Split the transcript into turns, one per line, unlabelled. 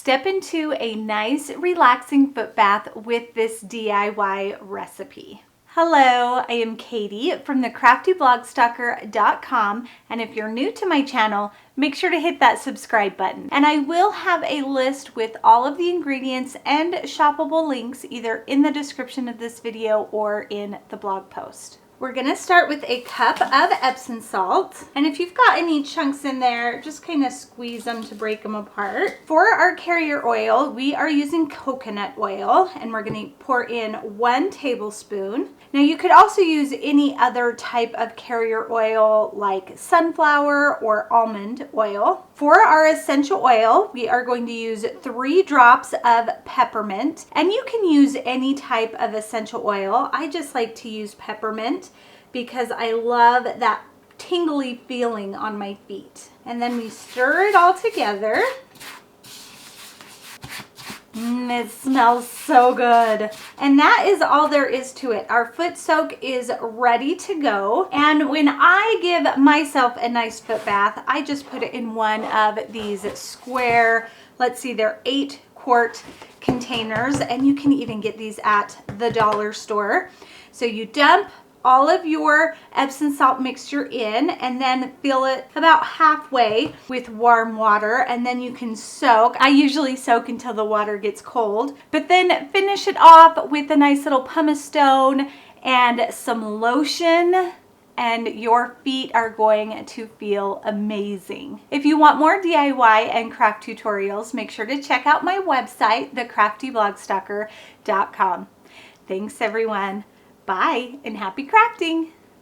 Step into a nice, relaxing foot bath with this DIY recipe. Hello, I am Katie from craftyblogStalker.com, and if you're new to my channel, make sure to hit that subscribe button. And I will have a list with all of the ingredients and shoppable links either in the description of this video or in the blog post. We're gonna start with a cup of Epsom salt. And if you've got any chunks in there, just kind of squeeze them to break them apart. For our carrier oil, we are using coconut oil, and we're gonna pour in 1 tablespoon. Now you could also use any other type of carrier oil like sunflower or almond oil. For our essential oil, we are going to use 3 drops of peppermint, and you can use any type of essential oil. I just like to use peppermint because I love that tingly feeling on my feet. And then we stir it all together. It smells so good. And that is all there is to it. Our foot soak is ready to go. And when I give myself a nice foot bath, I just put it in one of these square, let's see, they're 8-quart containers, and you can even get these at the dollar store. So you dump all of your Epsom salt mixture in, and then fill it about halfway with warm water, and then you can soak. I usually soak until the water gets cold, but then finish it off with a nice little pumice stone and some lotion, and your feet are going to feel amazing. If you want more DIY and craft tutorials, make sure to check out my website, craftyblogStalker.com. Thanks everyone. Bye and happy crafting!